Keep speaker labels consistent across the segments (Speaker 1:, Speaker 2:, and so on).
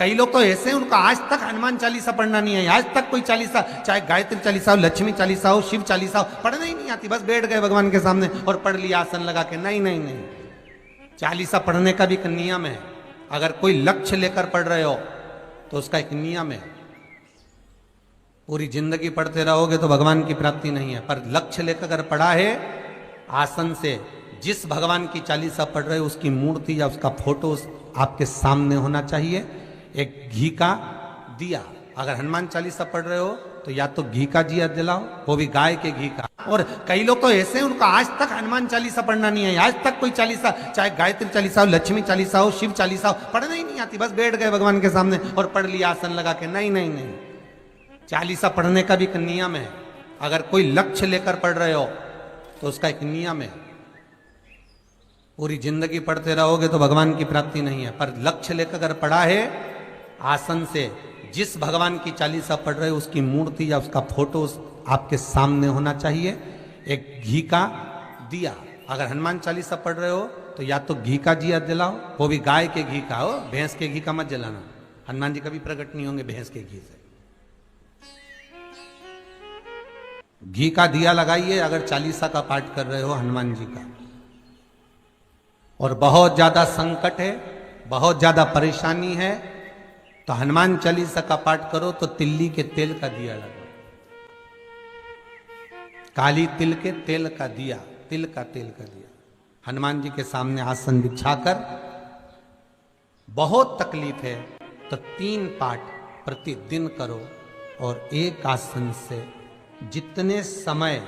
Speaker 1: कई लोग तो ऐसे हैं उनका आज तक हनुमान चालीसा पढ़ना नहीं है, आज तक कोई चालीसा, चाहे गायत्री चालीसा हो, लक्ष्मी चालीसा हो, शिव चालीसा हो, पढ़ना ही नहीं आती, बस बैठ गए भगवान के सामने और पढ़ लिया आसन लगा के। नहीं नहीं नहीं, चालीसा पढ़ने का भी एक नियम है। अगर कोई लक्ष्य लेकर पढ़ रहे हो तो उसका एक नियम है। पूरी जिंदगी पढ़ते रहोगे तो भगवान की प्राप्ति नहीं है, पर लक्ष्य लेकर अगर पढ़ा है आसन से, जिस भगवान की चालीसा पढ़ रहे हो उसकी मूर्ति या उसका फोटो आपके सामने होना चाहिए। एक घी का दिया, अगर हनुमान चालीसा पढ़ रहे हो तो या तो घी का दिया जलाओ, वो भी गाय के घी का। और कई लोग तो ऐसे हैं उनका आज तक हनुमान चालीसा पढ़ना नहीं है, आज तक कोई चालीसा, चाहे गायत्री चालीसा हो, लक्ष्मी चालीसा हो, शिव चालीसा हो, पढ़ना ही नहीं आती, बस बैठ गए भगवान के सामने और पढ़ लिया आसन लगा के। नहीं नहीं नहीं, चालीसा पढ़ने का भी एक नियम है। अगर कोई लक्ष्य लेकर पढ़ रहे हो तो उसका एक नियम है। पूरी जिंदगी पढ़ते रहोगे तो भगवान की प्राप्ति नहीं है, पर लक्ष्य लेकर अगर पढ़ा है आसन से, जिस भगवान की चालीसा पढ़ रहे हो उसकी मूर्ति या उसका फोटो आपके सामने होना चाहिए। एक घी का दिया, अगर हनुमान चालीसा पढ़ रहे हो तो या तो घी का दिया जलाओ, वो भी गाय के घी का हो, भैंस के घी का मत जलाना, हनुमान जी कभी प्रकट नहीं होंगे भैंस के घी से। घी का दिया लगाइए अगर चालीसा का पाठ कर रहे हो हनुमान जी का। और बहुत ज्यादा संकट है, बहुत ज्यादा परेशानी है तो हनुमान चालीसा का पाठ करो तो तिल्ली के तेल का दिया लगाओ, काली तिल के तेल का दिया, तिल का तेल का दिया हनुमान जी के सामने आसन बिछाकर। बहुत तकलीफ है तो 3 पाठ प्रतिदिन करो और एक आसन से जितने समय,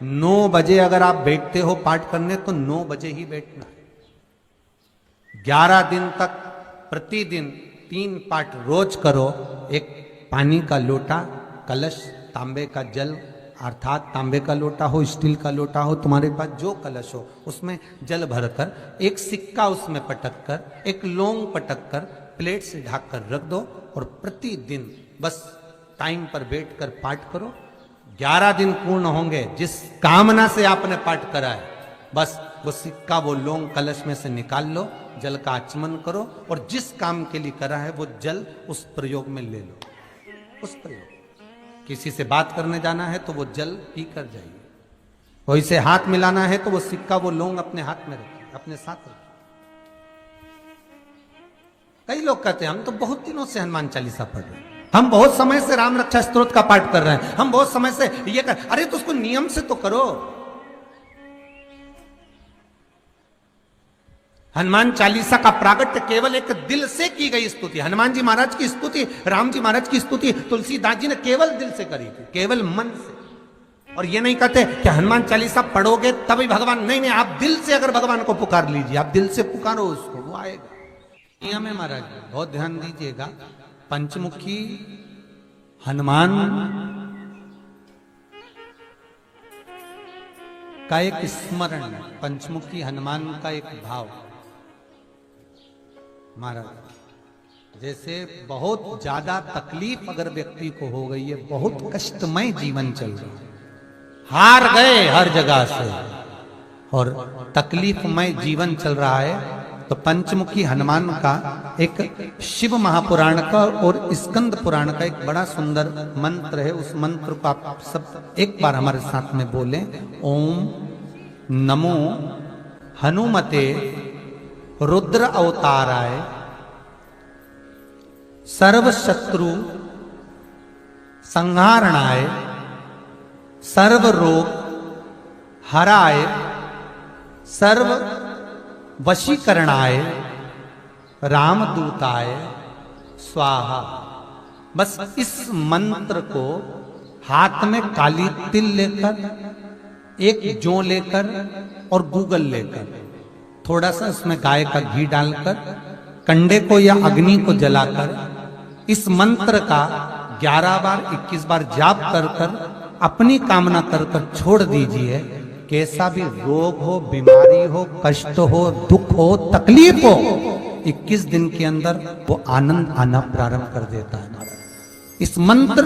Speaker 1: 9 बजे अगर आप बैठते हो पाठ करने तो 9 बजे ही बैठना है। 11 दिन तक प्रतिदिन 3 पाठ रोज करो। एक पानी का लोटा, कलश, तांबे का जल, अर्थात तांबे का लोटा हो, स्टील का लोटा हो, तुम्हारे पास जो कलश हो उसमें जल भरकर, एक सिक्का उसमें पटक कर, एक लौंग पटक कर प्लेट से ढक कर रख दो और प्रतिदिन बस टाइम पर बैठकर पाठ करो। 11 दिन पूर्ण होंगे, जिस कामना से आपने पाठ करा है बस वो सिक्का, वो लौंग कलश में से निकाल लो, जल का आचमन करो और जिस काम के लिए करा है वो जल उस प्रयोग में ले लो। उस प्रयोग, किसी से बात करने जाना है तो वो जल पी कर जाइए, कोई से हाथ मिलाना है तो वो सिक्का, वो लौंग अपने हाथ में रखिए, अपने साथ रखिए। कई लोग कहते हैं हम तो बहुत दिनों से हनुमान चालीसा पढ़ रहे हैं, हम बहुत समय से राम रक्षा स्तोत्र का पाठ कर रहे हैं, हम बहुत समय से ये कर। अरे तो उसको नियम से तो करो। हनुमान चालीसा का प्रागट्य केवल एक दिल से की गई स्तुति। हनुमान जी महाराज की स्तुति, राम जी महाराज की स्तुति तुलसीदास जी ने केवल दिल से करी थी, केवल मन से। और ये नहीं कहते कि हनुमान चालीसा पढ़ोगे तभी भगवान, नहीं नहीं, आप दिल से अगर भगवान को पुकार लीजिए, आप दिल से पुकारो उसको, वो आएगा। नियम है महाराज, बहुत ध्यान दीजिएगा। पंचमुखी हनुमान का एक स्मरण, पंचमुखी हनुमान का एक भाव। महाराज जैसे बहुत ज्यादा तकलीफ अगर व्यक्ति को हो गई है, बहुत कष्टमय जीवन चल रहा है, हार गए हर जगह से और तकलीफमय जीवन चल रहा है, तो पंचमुखी हनुमान का एक शिव महापुराण का और स्कंद पुराण का एक बड़ा सुंदर मंत्र है। उस मंत्र को आप सब एक बार हमारे साथ में बोलें। ओम नमो हनुमते रुद्र अवताराय सर्व शत्रु संहारणाय सर्व रोग हराय सर्व वशीकरणाय रामदूताय स्वाहा। बस इस मंत्र को हाथ में काली तिल लेकर, एक जौ लेकर और गूगल लेकर, थोड़ा सा इसमें गाय का घी डालकर, कंडे को या अग्नि को जलाकर इस मंत्र का 11 बार 21 बार जाप कर कर अपनी कामना कर कर छोड़ दीजिए। कैसा भी रोग हो, बीमारी हो, कष्ट हो, दुख हो, तकलीफ हो, 21 दिन के अंदर वो आनंद आना प्रारंभ कर देता है। इस मंत्र,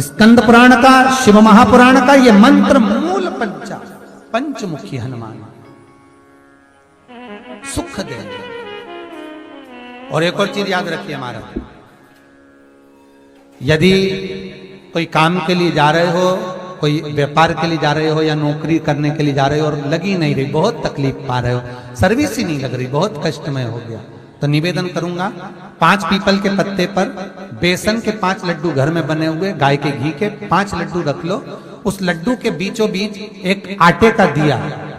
Speaker 1: स्कंद पुराण का, शिव महापुराण का ये मंत्र मूल पंचमुखी हनुमान सुख देंगे। और एक और चीज याद रखिए महाराज, यदि कोई काम के लिए जा रहे हो, कोई व्यापार के लिए जा रहे हो या नौकरी करने के लिए जा रहे हो और लगी नहीं रही, बहुत तकलीफ पा रहे हो, सर्विस ही नहीं लग रही, बहुत कष्टमय हो गया, तो निवेदन करूंगा 5 पीपल के पत्ते पर बेसन के 5 लड्डू घर में बने हुए, गाय के घी के 5 लड्डू रख लो, उस लड्डू के बीचों बीच एक आटे का दिया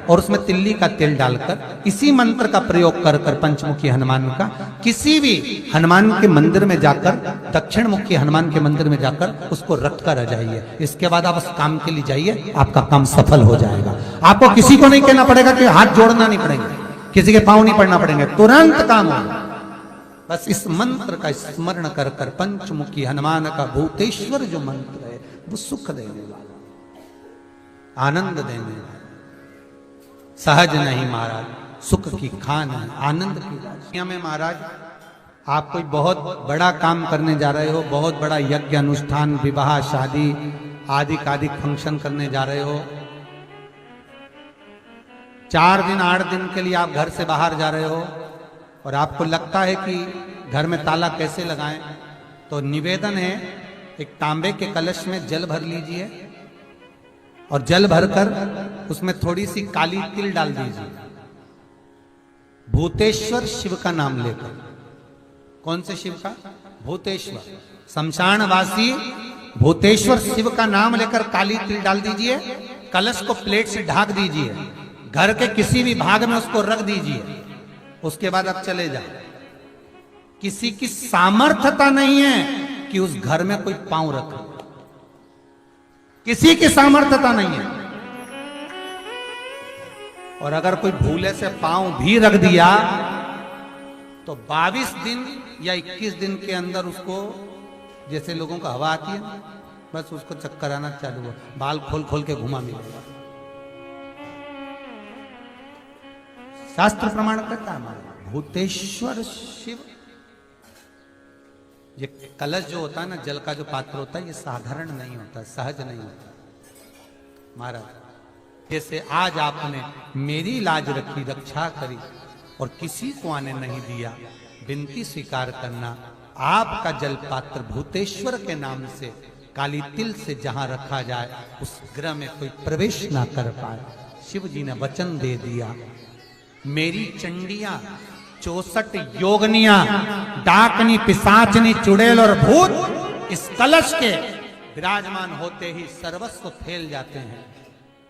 Speaker 1: और उसमें तिल्ली का तेल डालकर इसी मंत्र का प्रयोग कर कर पंचमुखी हनुमान का किसी भी हनुमान के मंदिर में जाकर, दक्षिण मुखी हनुमान के मंदिर में जाकर उसको रख कर आ जाइए। इसके बाद आप उस काम के लिए जाइए, आपका काम सफल हो जाएगा। आपको किसी को नहीं कहना पड़ेगा कि हाथ जोड़ना नहीं पड़ेंगे, किसी के पांव नहीं पड़ना पड़ेंगे, तुरंत काम होगा। बस इस मंत्र का स्मरण कर कर पंचमुखी हनुमान का भूतेश्वर जो मंत्र है वो सुख देने वाला, आनंद देने वाला, सहज नहीं महाराज, सुख की खान है, आनंद की राशियां में महाराज आप कोई बहुत बड़ा काम करने जा रहे हो, बहुत बड़ा यज्ञ अनुष्ठान, विवाह, शादी आदि आदि फंक्शन करने जा रहे हो, 4 दिन 8 दिन के लिए आप घर से बाहर जा रहे हो और आपको लगता है कि घर में ताला कैसे लगाएं, तो निवेदन है एक तांबे के कलश में जल भर लीजिए और जल भरकर उसमें थोड़ी सी काली तिल डाल दीजिए, भूतेश्वर शिव का नाम लेकर। कौन से शिव का? भूतेश्वर, शमशानवासी भूतेश्वर शिव का नाम लेकर काली तिल डाल दीजिए, कलश को प्लेट से ढक दीजिए, घर के किसी भी भाग में उसको रख दीजिए। उसके बाद आप चले जाए। किसी की सामर्थ्यता नहीं है कि उस घर में कोई पांव रखे, किसी की सामर्थ्यता नहीं है। और अगर कोई भूले से पांव भी रख दिया तो 22 दिन या 21 दिन के अंदर उसको, जैसे लोगों को हवा आती है ना, बस उसको चक्कर आना चालू हुआ, बाल खोल खोल के घुमा मिलेगा। शास्त्र प्रमाण करता है हमारा भूतेश्वर शिव। ये कलश जो होता है ना, जल का जो पात्र होता है, ये साधारण नहीं होता, सहज नहीं होता महाराज। जैसे आज आपने मेरी लाज रखी, रक्षा करी और किसी को आने नहीं दिया, विनती स्वीकार करना। आपका जल पात्र भूतेश्वर के नाम से काली तिल से जहां रखा जाए उस गृह में कोई प्रवेश ना कर पाए। शिव जी ने वचन दे दिया, मेरी चंडियां 64 योगनियां, डाकनी, पिशाचनी, चुड़ैल और भूत इस कलश के विराजमान होते ही सर्वस्व फैल जाते हैं,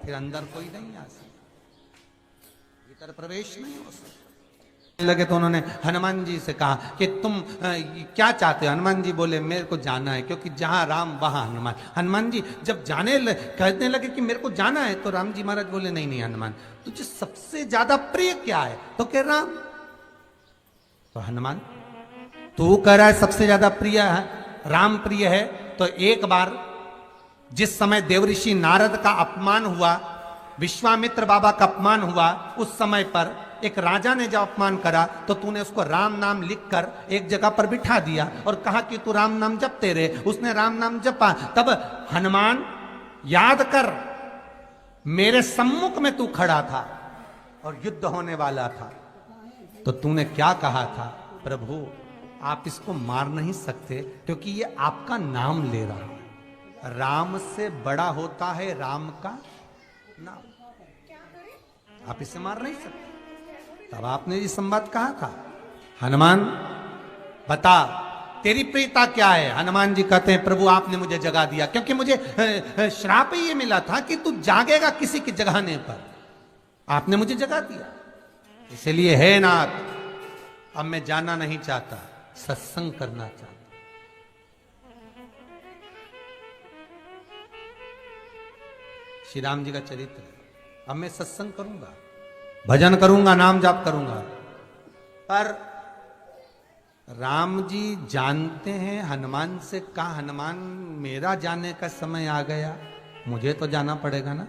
Speaker 1: फिर अंदर कोई नहीं आ सकता, भीतर प्रवेश नहीं हो सकता। लगे तो उन्होंने हनुमान जी से कहा कि तुम क्या चाहते हो? हनुमान जी बोले मेरे को जाना है, क्योंकि जहां राम वहां हनुमान। हनुमान जी जब कहने लगे कि मेरे को जाना है, तो राम जी महाराज बोले नहीं नहीं हनुमान, तुझे सबसे ज्यादा प्रिय क्या है? तो कह राम। तो हनुमान तू कह रहा है सबसे ज्यादा प्रिय है राम, प्रिय है, तो एक बार जिस समय देवऋषि नारद का अपमान हुआ, विश्वामित्र बाबा का अपमान हुआ, उस समय पर एक राजा ने जब अपमान करा तो तूने उसको राम नाम लिखकर एक जगह पर बिठा दिया और कहा कि तू राम नाम जपते रहे। उसने राम नाम जपा। तब हनुमान याद कर, मेरे सम्मुख में तू खड़ा था और युद्ध होने वाला था, तो तूने क्या कहा था? प्रभु आप इसको मार नहीं सकते क्योंकि ये आपका नाम ले रहा है। राम से बड़ा होता है राम का नाम, आप इसे मार नहीं सकते। तब आपने ये संवाद कहा था, हनुमान बता तेरी प्रियता क्या है? हनुमान जी कहते हैं प्रभु आपने मुझे जगा दिया, क्योंकि मुझे श्राप ही ये मिला था कि तू जागेगा किसी के जगाने पर, आपने मुझे जगा दिया, इसलिए है नाथ अब मैं जाना नहीं चाहता, सत्संग करना चाहता। श्री राम जी का चरित्र है, अब मैं सत्संग करूंगा, भजन करूंगा, नाम जाप करूंगा। पर राम जी जानते हैं हनुमान से कहा, हनुमान मेरा जाने का समय आ गया, मुझे तो जाना पड़ेगा ना।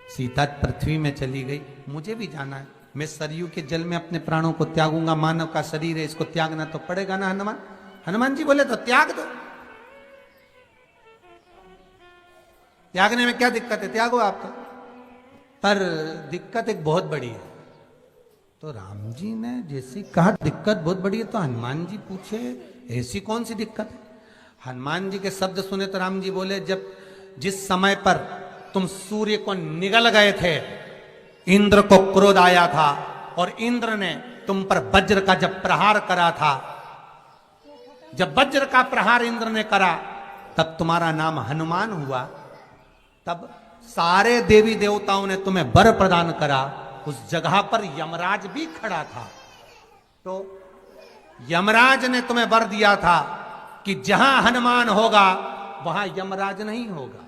Speaker 1: सीता पृथ्वी में चली गई, मुझे भी जाना है, मैं सरयू के जल में अपने प्राणों को त्यागूंगा, मानव का शरीर है इसको त्यागना तो पड़ेगा ना हनुमान। हनुमान जी बोले तो त्याग दो, त्यागने में क्या दिक्कत है, त्यागो आप तो। पर दिक्कत एक बहुत बड़ी है। तो राम जी ने जैसे कहा दिक्कत बहुत बड़ी है, तो हनुमान जी पूछे ऐसी कौन सी दिक्कत है? हनुमान जी के शब्द सुने तो राम जी बोले, जब जिस समय पर तुम सूर्य को निगल गए थे, इंद्र को क्रोध आया था और इंद्र ने तुम पर वज्र का जब प्रहार करा था, जब वज्र का प्रहार इंद्र ने करा तब तुम्हारा नाम हनुमान हुआ। तब सारे देवी देवताओं ने तुम्हें वर प्रदान करा। उस जगह पर यमराज भी खड़ा था, तो यमराज ने तुम्हें वर दिया था कि जहां हनुमान होगा वहां यमराज नहीं होगा।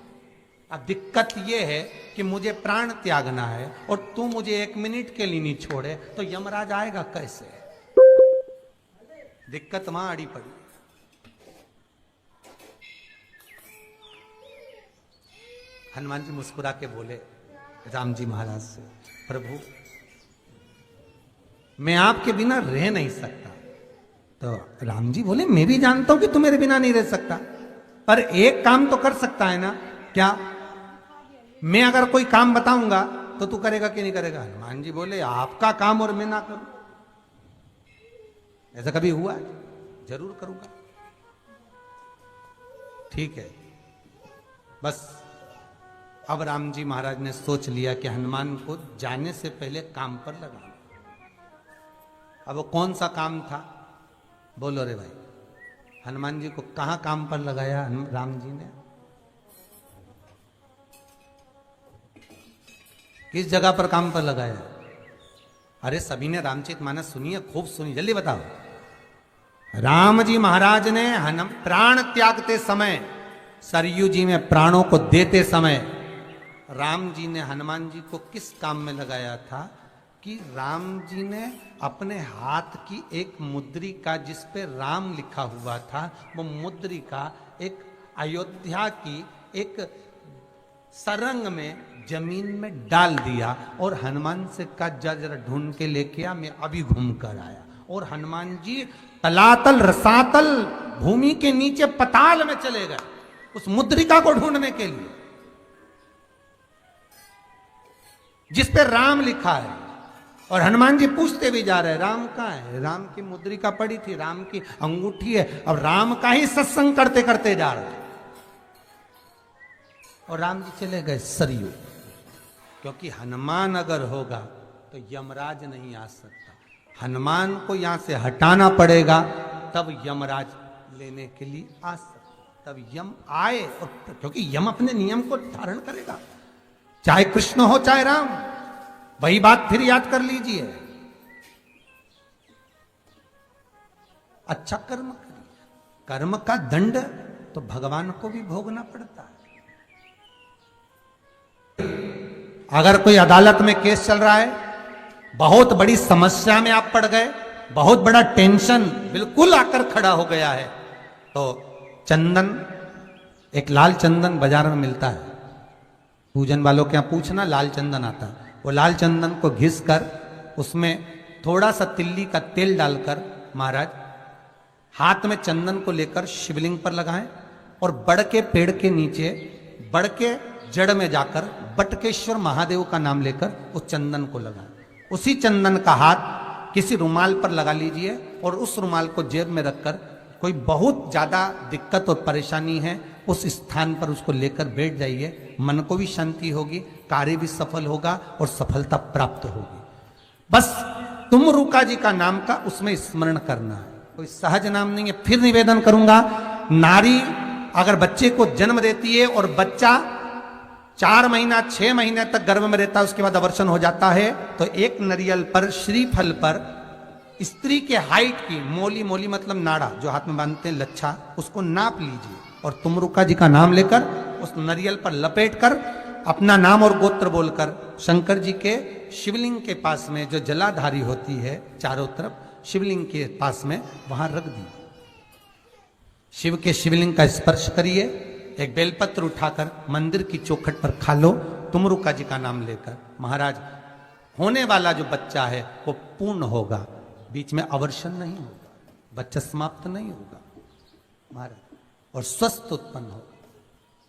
Speaker 1: अब दिक्कत यह है कि मुझे प्राण त्यागना है और तू मुझे 1 मिनट के लिए नहीं छोड़े, तो यमराज आएगा कैसे? दिक्कत वहां अड़ी पड़ी। हनुमान जी मुस्कुरा के बोले राम जी महाराज से, प्रभु मैं आपके बिना रह नहीं सकता। तो राम जी बोले, मैं भी जानता हूं कि तू मेरे बिना नहीं रह सकता, पर एक काम तो कर सकता है ना। क्या? मैं अगर कोई काम बताऊंगा तो तू करेगा कि नहीं करेगा? हनुमान जी बोले, आपका काम और मैं ना करूं, ऐसा कभी हुआ है? जरूर करूंगा। ठीक है। बस अब राम जी महाराज ने सोच लिया कि हनुमान को जाने से पहले काम पर लगाना। अब वो कौन सा काम था? बोलो रे भाई। हनुमान जी को कहां काम पर लगाया राम जी ने? किस जगह पर काम पर लगाया? अरे सभी ने रामचरितमानस सुनी है, खूब सुनी, जल्दी बताओ। राम जी महाराज ने प्राण त्यागते समय, सरयू जी में प्राणों को देते समय, राम जी ने हनुमान जी को किस काम में लगाया था? कि राम जी ने अपने हाथ की एक मुद्रिका जिस पे राम लिखा हुआ था, वो मुद्रिका एक अयोध्या की एक सरंग में जमीन में डाल दिया और हनुमान से कहा, जरा ढूंढ के लेके आ, मैं अभी घूम कर आया। और हनुमान जी तलातल रसातल भूमि के नीचे पताल में चले गए उस मुद्रिका को ढूंढने के लिए जिस पे राम लिखा है। और हनुमान जी पूछते भी जा रहे हैं, राम कहाँ है? राम की मुद्रिका पड़ी थी, राम की अंगूठी है। अब राम का ही सत्संग करते करते जा रहे हैं और राम जी चले गए सरयू, क्योंकि हनुमान अगर होगा तो यमराज नहीं आ सकता। हनुमान को यहां से हटाना पड़ेगा, तब यमराज लेने के लिए आ सकता। तब यम आए, और क्योंकि यम अपने नियम को धारण करेगा, चाहे कृष्ण हो चाहे राम। वही बात फिर याद कर लीजिए, अच्छा कर्म करिए, कर्म का दंड तो भगवान को भी भोगना पड़ता है। अगर कोई अदालत में केस चल रहा है, बहुत बड़ी समस्या में आप पड़ गए, बहुत बड़ा टेंशन बिल्कुल आकर खड़ा हो गया है, तो चंदन, एक लाल चंदन बाजार में मिलता है, पूजन वालों के यहां पूछना, लाल चंदन आता है। वो लाल चंदन को घिस कर उसमें थोड़ा सा तिल्ली का तेल डालकर महाराज हाथ में चंदन को लेकर शिवलिंग पर लगाएं और बड़ के पेड़ के नीचे, बड़ के जड़ में जाकर बटकेश्वर महादेव का नाम लेकर उस चंदन को लगाएं। उसी चंदन का हाथ किसी रुमाल पर लगा लीजिए और उस रुमाल को जेब में रखकर, कोई बहुत ज्यादा दिक्कत और परेशानी है उस स्थान पर उसको लेकर बैठ जाइए। मन को भी शांति होगी, कार्य भी सफल होगा और सफलता प्राप्त होगी। बस तुमरुका जी का नाम का उसमें स्मरण करना है, कोई सहज नाम नहीं है। फिर निवेदन करूंगा, नारी अगर बच्चे को जन्म देती है और बच्चा 4 महीना 6 महीने तक गर्भ में रहता है, उसके बाद अवर्षण हो जाता है, तो एक नरियल पर, श्रीफल पर स्त्री के हाइट की, मोली, मोली मतलब नाड़ा जो हाथ में बांधते हैं, लच्छा, उसको नाप लीजिए और तुमरुका जी का नाम लेकर उस नरियल पर लपेट कर अपना नाम और गोत्र बोलकर शंकर जी के शिवलिंग के पास में, जो जलाधारी होती है चारों तरफ, शिवलिंग के पास में वहां रख दी। शिव के शिवलिंग का स्पर्श करिए, एक बेलपत्र उठाकर मंदिर की चौखट पर खा लो, तुमरुका जी का नाम लेकर। महाराज, होने वाला जो बच्चा है वो पूर्ण होगा, बीच में अवर्षण नहीं होगा, बच्चा समाप्त नहीं होगा महाराज, और स्वस्थ उत्पन्न होगा।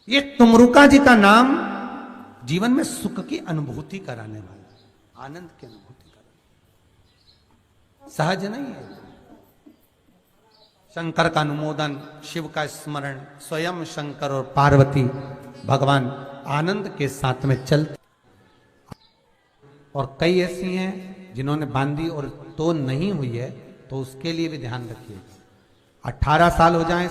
Speaker 1: ये तुमरुका जी का नाम जीवन में सुख की अनुभूति कराने वाला, आनंद की अनुभूति कराने, सहज नहीं है। शंकर का अनुमोदन, शिव का स्मरण, स्वयं शंकर और पार्वती भगवान आनंद के साथ में चलते। और कई ऐसी हैं जिन्होंने बांधी और तो नहीं हुई है, तो उसके लिए भी ध्यान रखिए। 18 साल हो जाए।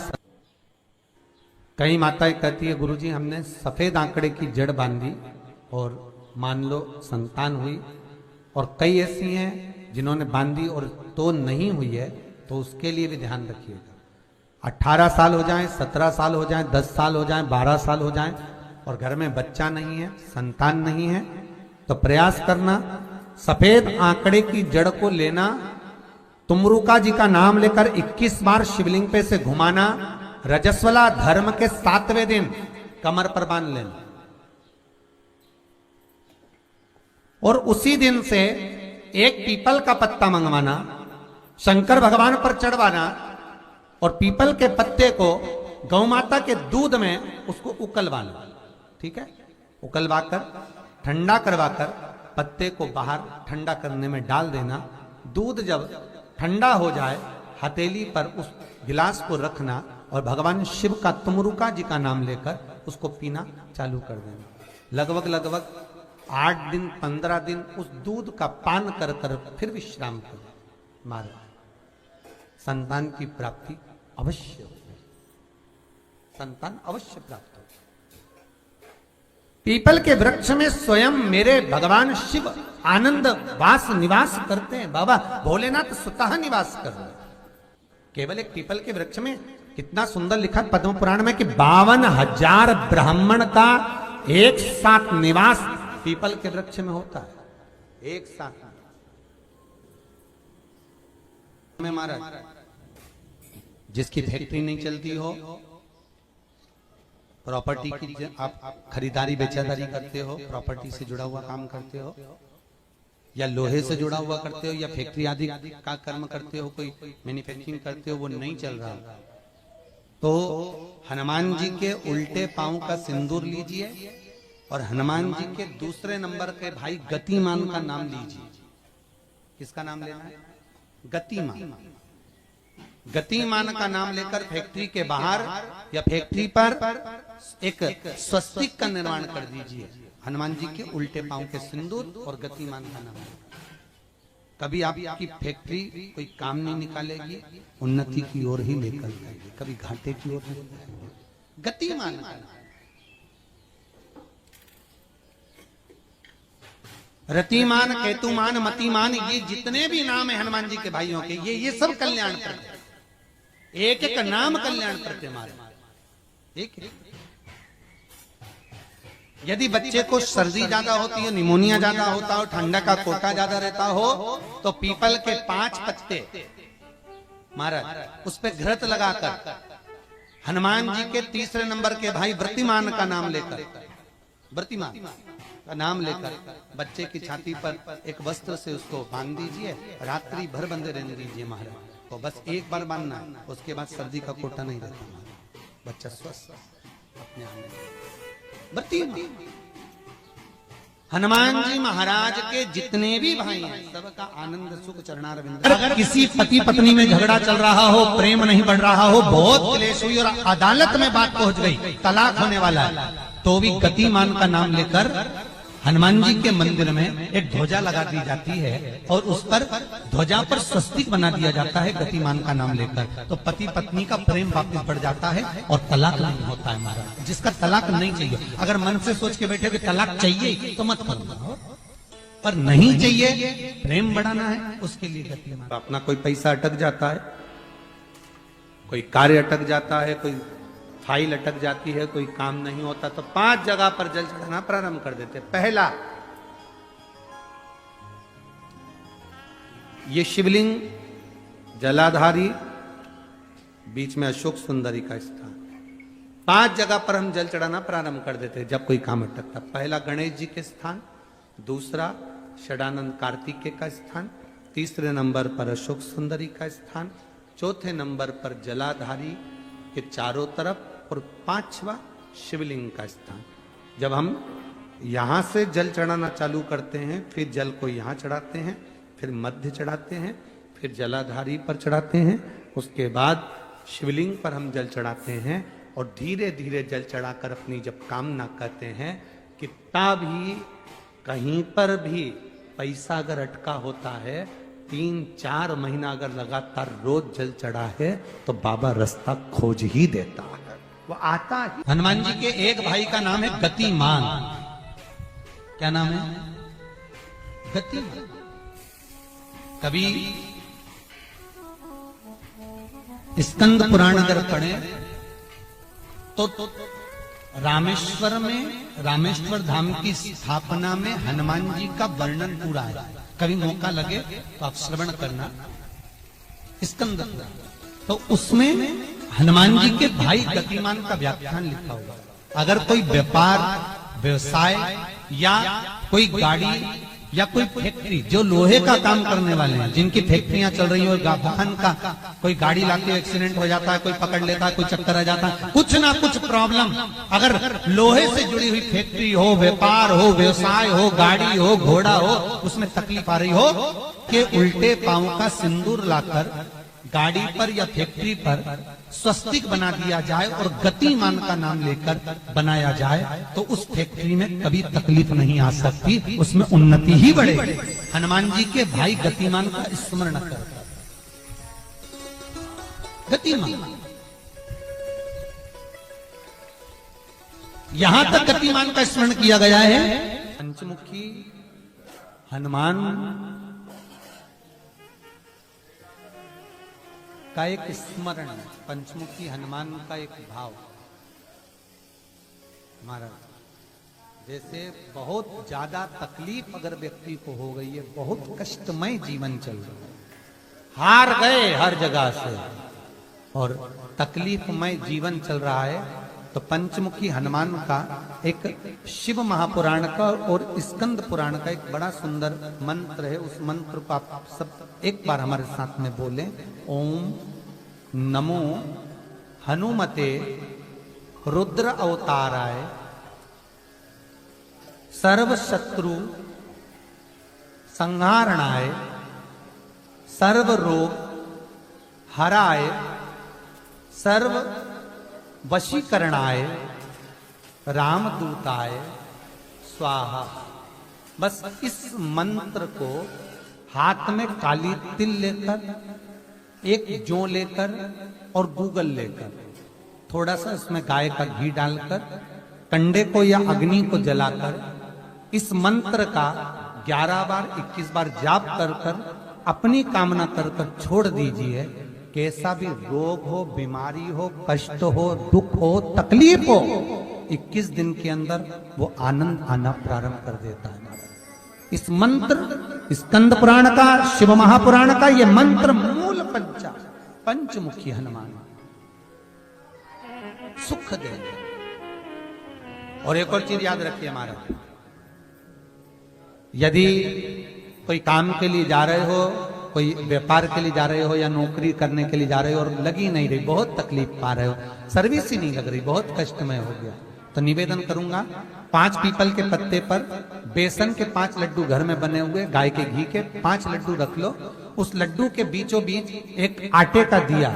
Speaker 1: कई माताएं कहती है गुरुजी हमने सफेद आंकड़े की जड़ बांधी और मान लो संतान हुई। और कई ऐसी हैं जिन्होंने बांधी और तो नहीं हुई है, तो उसके लिए भी ध्यान रखिएगा। 18 साल हो जाएं, 17 साल हो जाएं, 10 साल हो जाएं, 12 साल हो जाएं और घर में बच्चा नहीं है, संतान नहीं है, तो प्रयास करना सफेद आंकड़े की जड़ को लेना, तुमरुका जी का नाम लेकर 21 बार शिवलिंग पे से घुमाना, रजस्वला धर्म के 7वें दिन कमर पर बांध लेना और उसी दिन से एक पीपल का पत्ता मंगवाना, शंकर भगवान पर चढ़वाना और पीपल के पत्ते को गौ माता के दूध में उसको उकलवाना। ठीक है, उकलवाकर ठंडा करवाकर पत्ते को बाहर ठंडा करने में डाल देना। दूध जब ठंडा हो जाए हथेली पर उस गिलास को रखना और भगवान शिव का तुमरुका जी का नाम लेकर उसको पीना चालू कर देना। लगभग 8 दिन 15 दिन उस दूध का पान कर कर फिर विश्राम करें। मारे संतान की प्राप्ति अवश्य हो, संतान अवश्य प्राप्त हो। पीपल के वृक्ष में स्वयं मेरे भगवान शिव आनंद वास निवास करते हैं। बाबा भोलेनाथ स्वतः निवास कर रहे हैं। केवल एक पीपल के वृक्ष में कितना सुंदर लिखा पद्म पुराण में कि 52,000 ब्राह्मण का एक साथ निवास पीपल के वृक्ष में होता है। एक साथ में महाराज जिसकी फैक्ट्री नहीं चलती हो, प्रॉपर्टी की आप खरीदारी बेचादारी करते हो, प्रॉपर्टी से जुड़ा हुआ काम करते हो या लोहे से जुड़ा हुआ करते हो या फैक्ट्री आदि का कर्म करते हो, कोई मैन्युफैक्चरिंग करते हो, वो नहीं चल रहा, तो हनुमान जी के उल्टे पांव का सिंदूर लीजिए और हनुमान जी के दूसरे नंबर के भाई गतिमान का नाम लीजिए। किसका नाम लेना है? गतिमान। गतिमान का नाम लेकर फैक्ट्री के बाहर या फैक्ट्री पर एक स्वस्तिक का निर्माण कर दीजिए। हनुमान जी के उल्टे पांव के सिंदूर और गतिमान का नाम। कभी आपकी फैक्ट्री कोई काम नहीं निकालेगी, उन्नति की ओर ही लेकर जाएगी, कभी घाटे की ओर नहीं जाएगी। गतिमान का नाम। रतिमान, केतुमान, मतिमान, ये जितने भी नाम है हनुमान जी के भाइयों के, ये सब कल्याण करते। एक एक नाम कल्याण करते हमारे। एक यदि बच्चे को सर्दी ज्यादा होती है, निमोनिया ज्यादा होता हो, ठंडा का कोटा ज्यादा रहता हो, तो पीपल के 5 पत्ते महाराज उस पे घृत लगाकर हनुमान जी के तीसरे नंबर के भाई व्रतिमान का नाम लेकर, व्रतिमान का नाम लेकर बच्चे की छाती पर एक वस्त्र से उसको बांध दीजिए, रात्रि भर बंधे रहने दीजिए महाराज। तो बस एक बार बांधना है, उसके बाद सर्दी का कोटा नहीं रहता महाराज, बच्चा स्वस्थ अपने आप में। हनुमान जी महाराज के जितने भी भाई हैं सबका आनंद सुख चरणारविंद। अगर किसी पति पत्नी में झगड़ा चल रहा हो, प्रेम नहीं बढ़ रहा हो, बहुत क्लेश हुई और अदालत में बात पहुंच गई, तलाक होने वाला है, तो भी गतिमान का नाम लेकर हनुमान जी के मंदिर में एक ध्वजा लगा दी जाती है और उस पर ध्वजा पर स्वस्तिक बना दिया जाता है गतिमान का नाम लेकर। तो पति पत्नी का प्रेम वापस बढ़ जाता है और तलाक नहीं होता है महाराज। जिसका तलाक नहीं चाहिए, अगर मन से सोच के बैठे कि तलाक चाहिए तो मत करो, पर नहीं चाहिए, प्रेम बढ़ाना है, उसके लिए गतिमान। अपना कोई पैसा अटक जाता है, कोई कार्य अटक जाता है, कोई फाइल अटक जाती है, कोई काम नहीं होता, तो 5 जगह पर जल चढ़ाना प्रारंभ कर देते। पहला, ये शिवलिंग जलाधारी, बीच में अशोक सुंदरी का स्थान, 5 जगह पर हम जल चढ़ाना प्रारंभ कर देते जब कोई काम अटकता। पहला गणेश जी के स्थान, दूसरा षडानंद कार्तिकेय का स्थान, तीसरे नंबर पर अशोक सुंदरी का स्थान, चौथे नंबर पर जलाधारी के चारों तरफ और 5वां शिवलिंग का स्थान। जब हम यहां से जल चढ़ाना चालू करते हैं, फिर जल को यहां चढ़ाते हैं, फिर मध्य चढ़ाते हैं, फिर जलाधारी पर चढ़ाते हैं, उसके बाद शिवलिंग पर हम जल चढ़ाते हैं और धीरे धीरे जल चढ़ाकर अपनी जब कामना करते हैं, कितना भी कहीं पर भी पैसा अगर अटका होता है, 3-4 महीना अगर लगातार रोज जल चढ़ा है तो बाबा रास्ता खोज ही देता है, वो आता ही। हनुमान जी के एक भाई का नाम है गतिमान। क्या नाम है? गतिमान। कभी स्कंद पुराण अगर पढ़े तो रामेश्वर में, रामेश्वर धाम की स्थापना में हनुमान जी का वर्णन पूरा है। कभी मौका लगे तो आप श्रवण करना स्कंद पुराण, तो उसमें हनुमान जी के भाई गतिमान का व्याख्यान लिखा हुआ। अगर कोई व्यापार व्यवसाय या कोई गाड़ी या कोई फैक्ट्री, जो लोहे का काम करने वाले हैं, जिनकी फैक्ट्रियां चल रही हो, वाहन का कोई गाड़ी लाके एक्सीडेंट हो जाता है, कोई पकड़ लेता है, कोई चक्कर आ जाता है, कुछ ना कुछ प्रॉब्लम, अगर लोहे से जुड़ी हुई फैक्ट्री हो, व्यापार हो, व्यवसाय हो, गाड़ी हो, घोड़ा हो, उसमें तकलीफ आ रही हो कि उल्टे पांव का सिंदूर लाकर गाड़ी पर या फैक्ट्री पर स्वस्तिक बना दिया जाए और गतिमान का नाम लेकर बनाया जाए, तो उस फैक्ट्री में कभी तकलीफ नहीं आ सकती, उसमें उन्नति ही बढ़ेगी। हनुमान जी के भाई गतिमान का स्मरण कर, गतिमान, यहां तक गतिमान का स्मरण किया गया है। पंचमुखी हनुमान का एक स्मरण, पंचमुखी हनुमान का एक भाव। महाराज, जैसे बहुत ज्यादा तकलीफ अगर व्यक्ति को हो गई है, बहुत कष्टमय जीवन चल रहा है, हार गए हर जगह से और तकलीफमय जीवन चल रहा है, तो पंचमुखी हनुमान का एक शिव महापुराण का और स्कंद पुराण का एक बड़ा सुंदर मंत्र है। उस मंत्र को आप सब एक बार हमारे साथ में बोलें। ओम नमो हनुमते रुद्र अवताराय सर्व शत्रु संहारणाय सर्व रोग हराय सर्व वशीकरणाय रामदूताय स्वाहा। बस इस मंत्र को हाथ में काली तिल लेकर, एक जौ लेकर और गूगल लेकर, थोड़ा सा इसमें गाय का घी डालकर, कंडे को या अग्नि को जलाकर इस मंत्र का 11 बार 21 बार जाप कर कर अपनी कामना कर कर छोड़ दीजिए। कैसा भी रोग हो, बीमारी हो, कष्ट हो, दुख हो, तकलीफ हो, 21 दिन के अंदर वो आनंद आना प्रारंभ कर देता है। इस मंत्र, स्कंद पुराण का, शिव महापुराण का ये मंत्र मूल पंचमुखी हनुमान सुख देंगे। और एक और चीज याद रखिए हमारा, यदि कोई काम के लिए जा रहे हो, कोई व्यापार के लिए जा रहे हो या नौकरी करने के लिए जा रहे हो और लगी नहीं रही, बहुत तकलीफ पा रहे हो, सर्विस ही नहीं लग रही, बहुत कष्टमय हो गया, तो निवेदन करूंगा 5 पीपल के पत्ते पर बेसन के 5 लड्डू घर में बने हुए, गाय के घी के 5 लड्डू रख लो, उस लड्डू के बीचों बीच एक आटे का दिया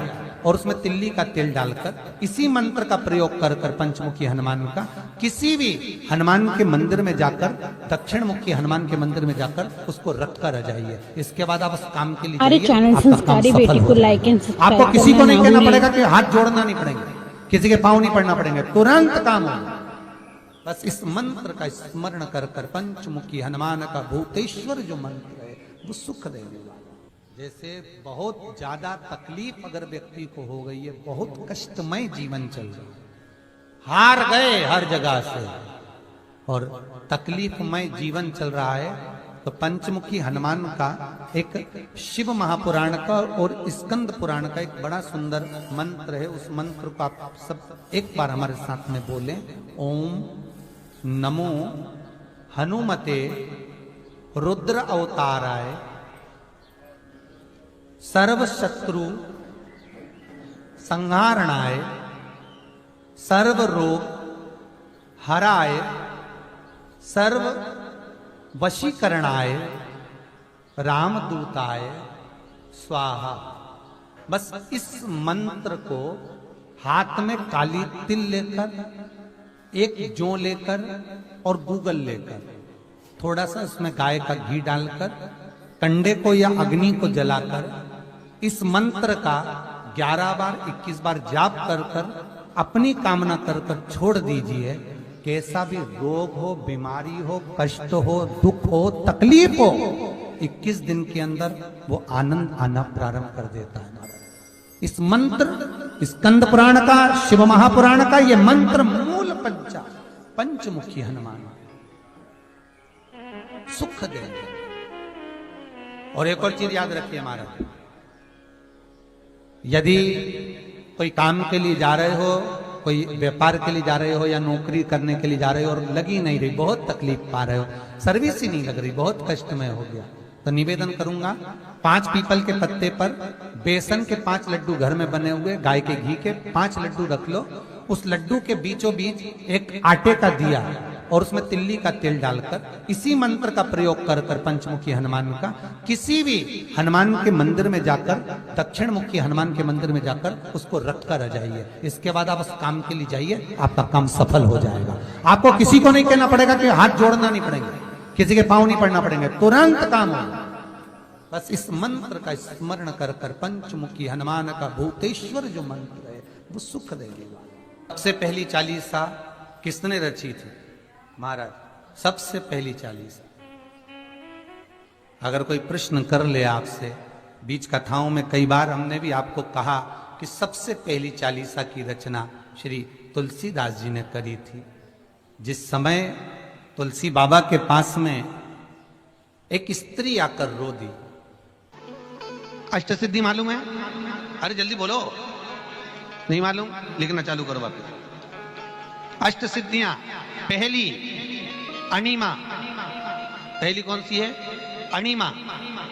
Speaker 1: और उसमें तिल्ली का तेल डालकर इसी मंत्र का प्रयोग कर कर पंचमुखी हनुमान का किसी भी हनुमान के मंदिर में जाकर, दक्षिण मुखी हनुमान के मंदिर में जाकर उसको रख कर आ जाइए। इसके बाद आप उस काम के लिए आपको किसी को नहीं कहना पड़ेगा कि हाथ जोड़ना नहीं पड़ेंगे, किसी के पांव नहीं पड़ना पड़ेंगे, तुरंत काम होगा। बस इस मंत्र का स्मरण कर कर पंचमुखी हनुमान का भूतेश्वर जो मंत्र है वो सुख देने वाला। जैसे बहुत ज्यादा तकलीफ अगर व्यक्ति को हो गई है, बहुत कष्टमय जीवन चल रहा है, हार गए हर जगह से और तकलीफमय जीवन चल रहा है, तो पंचमुखी हनुमान का एक शिव महापुराण का और स्कंद पुराण का एक बड़ा सुंदर मंत्र है। उस मंत्र को आप सब एक बार हमारे साथ में बोलें। ओम नमो हनुमते रुद्र अवताराय सर्व शत्रु संहारणाय सर्व रोग हराय सर्व वशीकरणाय रामदूताय स्वाहा। बस इस मंत्र को हाथ में काली तिल लेकर, एक जौ लेकर और गूगल लेकर, थोड़ा सा उसमें गाय का घी डालकर, कंडे को या अग्नि को जलाकर इस मंत्र का 11 बार 21 बार जाप कर कर अपनी कामना कर कर छोड़ दीजिए। कैसा भी रोग हो, बीमारी हो, कष्ट हो, दुख हो, तकलीफ हो, 21 दिन के अंदर वो आनंद आना प्रारंभ कर देता है। इस मंत्र, स्कंद पुराण का, शिव महापुराण का ये मंत्र मूल पंचमुखी हनुमान सुख देंगे। और एक और चीज याद रखिए महाराज, यदि कोई काम के लिए जा रहे हो, कोई व्यापार के लिए जा रहे हो या नौकरी करने के लिए जा रहे हो और लगी नहीं रही, बहुत तकलीफ पा रहे हो, सर्विस ही नहीं लग रही, बहुत कष्टमय हो गया, तो निवेदन करूंगा 5 पीपल के पत्ते पर बेसन के 5 लड्डू घर में बने हुए, गाय के घी के 5 लड्डू रख लो, उस लड्डू के बीचों बीच एक आटे का दिया और उसमें तिल्ली का तेल डालकर इसी मंत्र का प्रयोग कर कर पंचमुखी हनुमान का किसी भी हनुमान के मंदिर में जाकर, दक्षिण मुखी हनुमान के मंदिर में जाकर उसको रख कर आ जाइए। इसके बाद आप उस काम के लिए जाइए, आपका काम सफल हो जाएगा। आपको किसी को नहीं कहना पड़ेगा कि हाथ जोड़ना नहीं पड़ेगा, किसी के पांव नहीं पड़ना पड़ेंगे, तुरंत काम होगा। बस इस मंत्र का स्मरण कर कर पंचमुखी हनुमान का भूतेश्वर जो मंत्र है वो सुख देगा। सबसे पहली चालीसा किसने रची थी महाराज? सबसे पहली चालीसा। अगर कोई प्रश्न कर ले आपसे, बीच कथाओं में कई बार हमने भी आपको कहा कि सबसे पहली चालीसा की रचना श्री तुलसीदास जी ने करी थी। जिस समय तुलसी बाबा के पास में एक स्त्री आकर रो दी। अष्टसिद्धि मालूम है? अरे जल्दी बोलो, नहीं मालूम? लिखना चालू करो वापस। अष्टसिद्धियां, पहली अणिमा, पहली कौन सी है? अणिमा।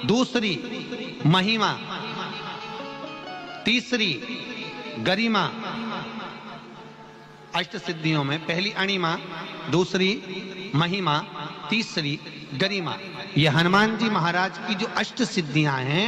Speaker 1: दूसरी महिमा, तीसरी गरिमा। अष्टसिद्धियों में पहली अणिमा, दूसरी महिमा, तीसरी गरिमा। ये हनुमान जी महाराज की जो अष्ट सिद्धियां हैं